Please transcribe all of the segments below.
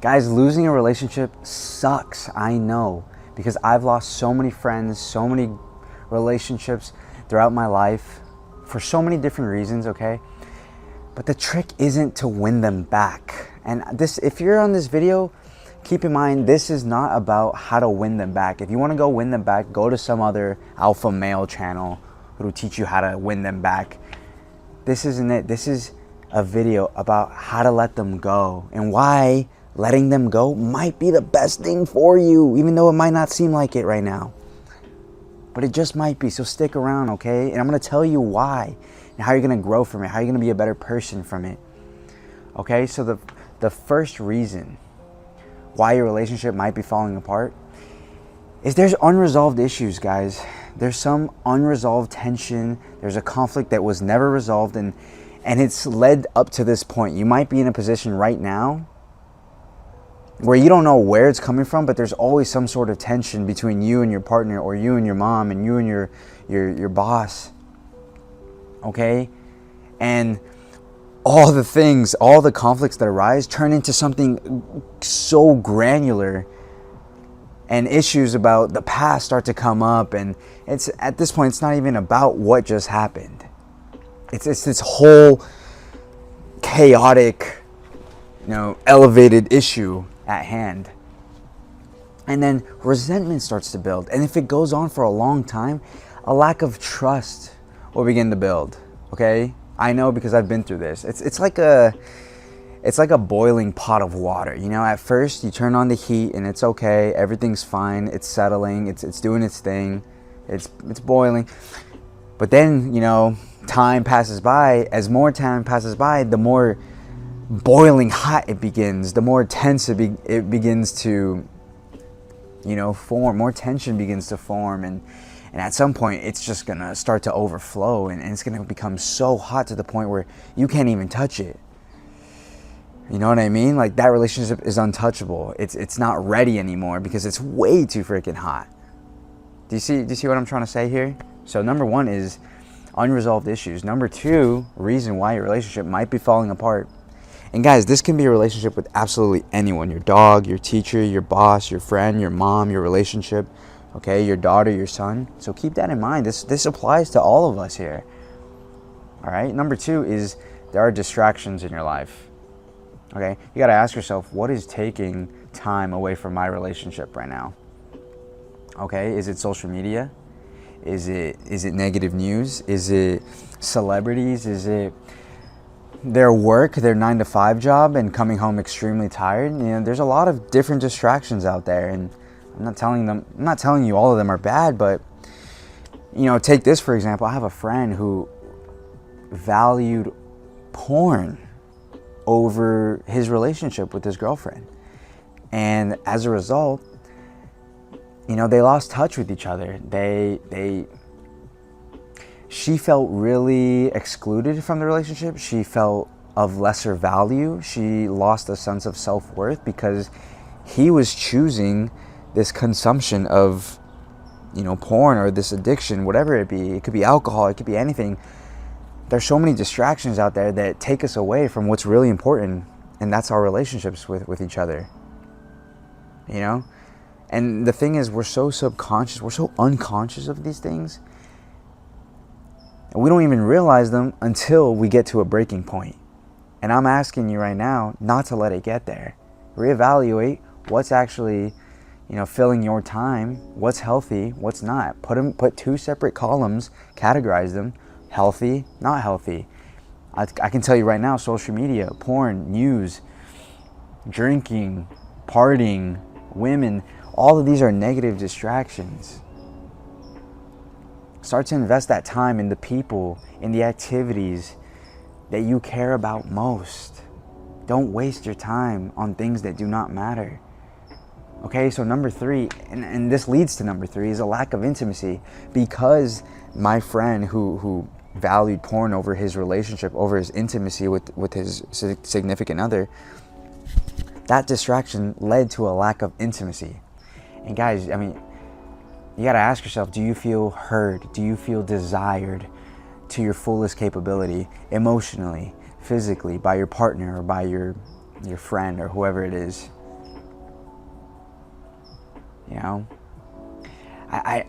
Guys, losing a relationship sucks, I know, because I've lost so many friends, so many relationships throughout my life for so many different reasons, okay? But the trick isn't to win them back. And this, if you're on this video, keep in mind, this is not about how to win them back. If you want to go win them back, go to some other alpha male channel who will teach you how to win them back. This isn't it. This is a video about how to let them go and why letting them go might be the best thing for you, even though it might not seem like it right now. But it just might be, so stick around, okay? And I'm gonna tell you why and how you're gonna grow from it, how you're gonna be a better person from it. Okay, so the first reason why your relationship might be falling apart is there's unresolved issues, guys. There's some unresolved tension. There's a conflict that was never resolved, and it's led up to this point. You might be in a position right now where you don't know where it's coming from, but there's always some sort of tension between you and your partner, or you and your mom, and you and your boss. Okay? And all the things, all the conflicts that arise turn into something so granular, and issues about the past start to come up, and it's at this point it's not even about what just happened. It's this whole chaotic, elevated issue at hand. And then resentment starts to build, and if it goes on for a long time, a lack of trust will begin to build. Okay, I know, because I've been through this. It's like a boiling pot of water. At first you turn on the heat and it's okay, everything's fine, it's settling, it's doing its thing, it's boiling. But then time passes by. As more time passes by, the more boiling hot it begins, the more tense it begins to form. More tension begins to form, and at some point it's just gonna start to overflow, and it's gonna become so hot to the point where you can't even touch it. You know what I mean? Like, that relationship is untouchable. It's not ready anymore because it's way too freaking hot. Do you see what I'm trying to say here? So number one is unresolved issues. Number two, reason why your relationship might be falling apart. And guys, this can be a relationship with absolutely anyone. Your dog, your teacher, your boss, your friend, your mom, your relationship, okay, your daughter, your son. So keep that in mind. This applies to all of us here. All right. Number two is there are distractions in your life. Okay. You got to ask yourself, what is taking time away from my relationship right now? Okay. Is it social media? Is it negative news? Is it celebrities? Is it their work, their 9-to-5 job, and coming home extremely tired? There's a lot of different distractions out there, and I'm not telling you all of them are bad, but take this for example. I have a friend who valued porn over his relationship with his girlfriend, and as a result, they lost touch with each other. She felt really excluded from the relationship. She felt of lesser value. She lost a sense of self-worth because he was choosing this consumption of, porn, or this addiction, whatever it be. It could be alcohol, it could be anything. There's so many distractions out there that take us away from what's really important, and that's our relationships with each other. And the thing is, we're so subconscious, we're so unconscious of these things, and we don't even realize them until we get to a breaking point. And I'm asking you right now not to let it get there. Reevaluate what's actually, filling your time, what's healthy, what's not. Put two separate columns, categorize them, healthy, not healthy. I can tell you right now, social media, porn, news, drinking, partying, women, all of these are negative distractions. Start to invest that time in the people, in the activities that you care about most. Don't waste your time on things that do not matter. Okay, so number three, and this leads to number three, is a lack of intimacy. Because my friend who valued porn over his relationship, over his intimacy with his significant other, that distraction led to a lack of intimacy. And guys, you gotta ask yourself, do you feel heard? Do you feel desired to your fullest capability, emotionally, physically, by your partner, or by your friend, or whoever it is? you know.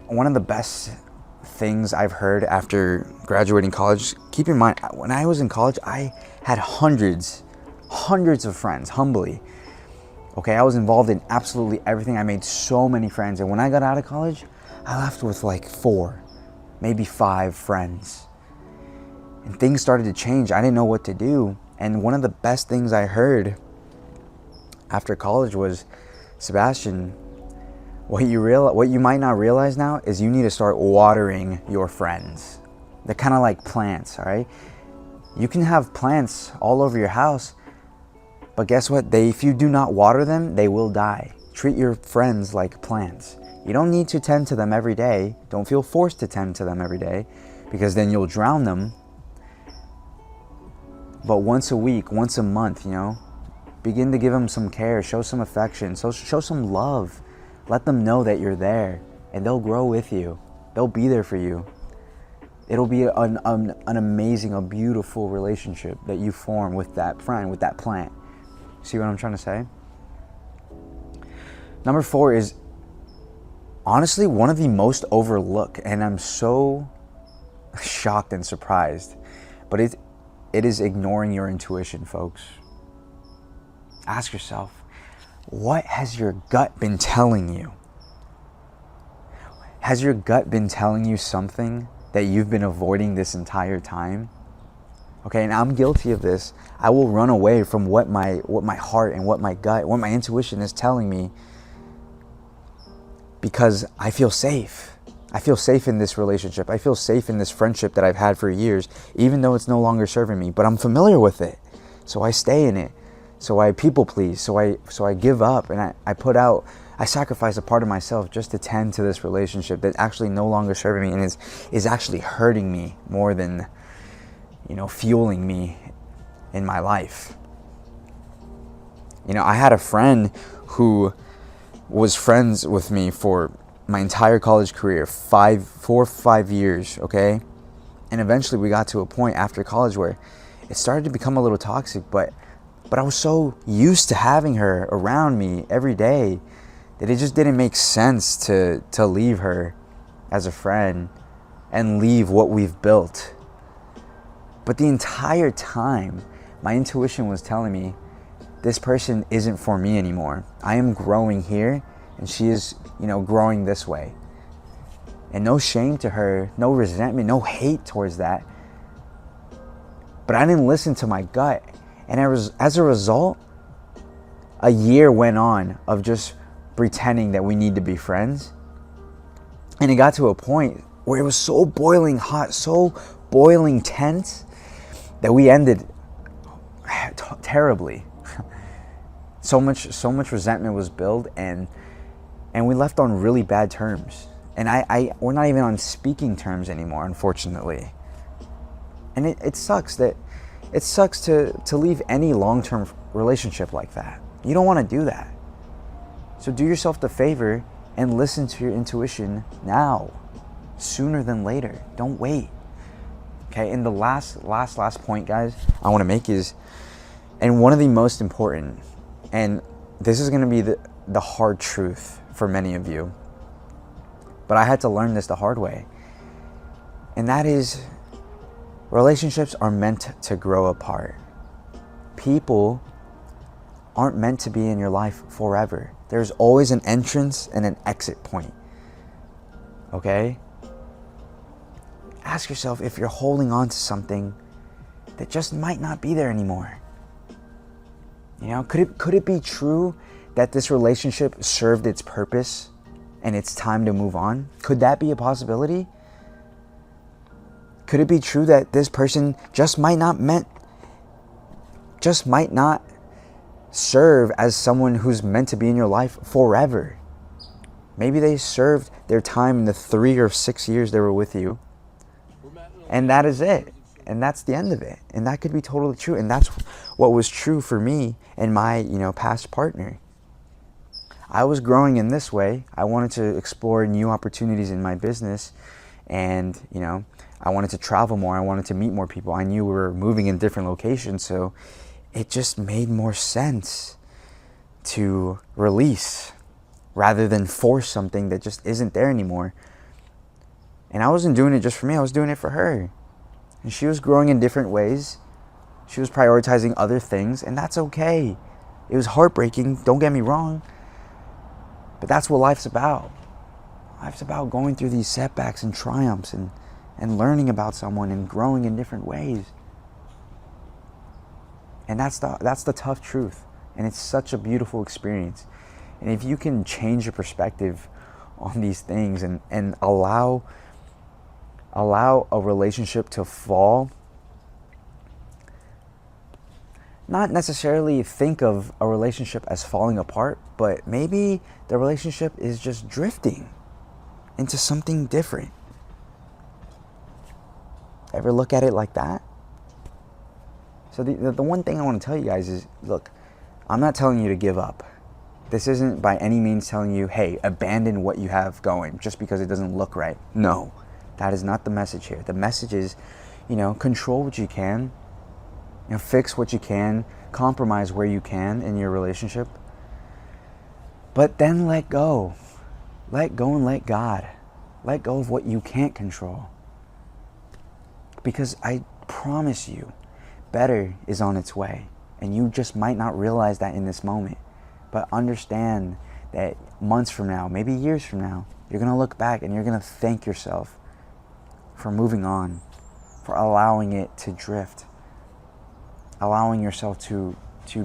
One of the best things I've heard after graduating college, keep in mind, when I was in college, I had hundreds of friends, humbly. Okay, I was involved in absolutely everything. I made so many friends. And when I got out of college, I left with like 4, maybe 5 friends. And things started to change. I didn't know what to do. And one of the best things I heard after college was, Sebastian, what you might not realize now is you need to start watering your friends. They're kind of like plants, all right? You can have plants all over your house, but guess what? If you do not water them, they will die. Treat your friends like plants. You don't need to tend to them every day. Don't feel forced to tend to them every day, because then you'll drown them. But once a week, once a month, you know, begin to give them some care, show some affection, show some love. Let them know that you're there, and they'll grow with you. They'll be there for you. It'll be an amazing, a beautiful relationship that you form with that friend, with that plant. See what I'm trying to say? Number 4 is honestly one of the most overlooked, and I'm so shocked and surprised, but it is ignoring your intuition, folks. Ask yourself, what has your gut been telling you? Has your gut been telling you something that you've been avoiding this entire time? Okay, and I'm guilty of this. I will run away from what my heart and what my gut, what my intuition is telling me, because I feel safe. I feel safe in this relationship. I feel safe in this friendship that I've had for years, even though it's no longer serving me. But I'm familiar with it, so I stay in it. So I people please. So I give up, and I sacrifice a part of myself just to tend to this relationship that's actually no longer serving me and is actually hurting me more than, you know, fueling me in my life. You know, I had a friend who was friends with me for my entire college career, 4 or 5 years, okay? And eventually we got to a point after college where it started to become a little toxic, but I was so used to having her around me every day that it just didn't make sense to leave her as a friend and leave what we've built. But the entire time, my intuition was telling me, this person isn't for me anymore. I am growing here, and she is, you know, growing this way. And no shame to her, no resentment, no hate towards that. But I didn't listen to my gut. And as a result, a year went on of just pretending that we need to be friends. And it got to a point where it was so boiling hot, so boiling tense, that we ended terribly. So much resentment was built, and we left on really bad terms. And we're not even on speaking terms anymore, unfortunately. And it sucks to leave any long-term relationship like that. You don't want to do that. So do yourself the favor and listen to your intuition now, sooner than later. Don't wait. Okay, and the last point, guys, I want to make is, and one of the most important, and this is going to be the hard truth for many of you, but I had to learn this the hard way, and that is, relationships are meant to grow apart. People aren't meant to be in your life forever. There's always an entrance and an exit point. Okay? Ask yourself if you're holding on to something that just might not be there anymore. You know, could it be true that this relationship served its purpose and it's time to move on? Could that be a possibility? Could it be true that this person just might not serve as someone who's meant to be in your life forever? Maybe they served their time in the 3 or 6 years they were with you, and that is it, and that's the end of it. And that could be totally true, and that's what was true for me and my, you know, past partner. I was growing in this way. I wanted to explore new opportunities in my business, and, you know, I wanted to travel more. I wanted to meet more people. I knew we were moving in different locations, so it just made more sense to release rather than force something that just isn't there anymore. And I wasn't doing it just for me, I was doing it for her. And she was growing in different ways. She was prioritizing other things, and that's okay. It was heartbreaking, don't get me wrong. But that's what life's about. Life's about going through these setbacks and triumphs and learning about someone and growing in different ways. And that's the tough truth. And it's such a beautiful experience. And if you can change your perspective on these things and allow a relationship to fall, not necessarily think of a relationship as falling apart, but maybe the relationship is just drifting into something different. Ever look at it like that? So the one thing I want to tell you guys is, look, I'm not telling you to give up. This isn't by any means telling you, hey, abandon what you have going just because it doesn't look right. No, that is not the message here. The message is, control what you can, fix what you can, compromise where you can in your relationship. But then let go. Let go and let God. Let go of what you can't control. Because I promise you, better is on its way. And you just might not realize that in this moment. But understand that months from now, maybe years from now, you're going to look back and you're going to thank yourself for moving on, for allowing it to drift, allowing yourself to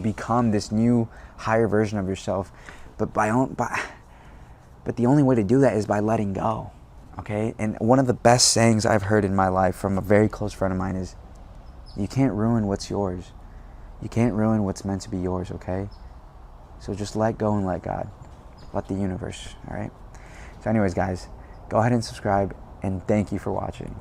become this new, higher version of yourself. But the only way to do that is by letting go, okay? And one of the best sayings I've heard in my life from a very close friend of mine is, you can't ruin what's yours. You can't ruin what's meant to be yours, okay? So just let go and let God. Let the universe, all right? So anyways, guys, go ahead and subscribe, and thank you for watching.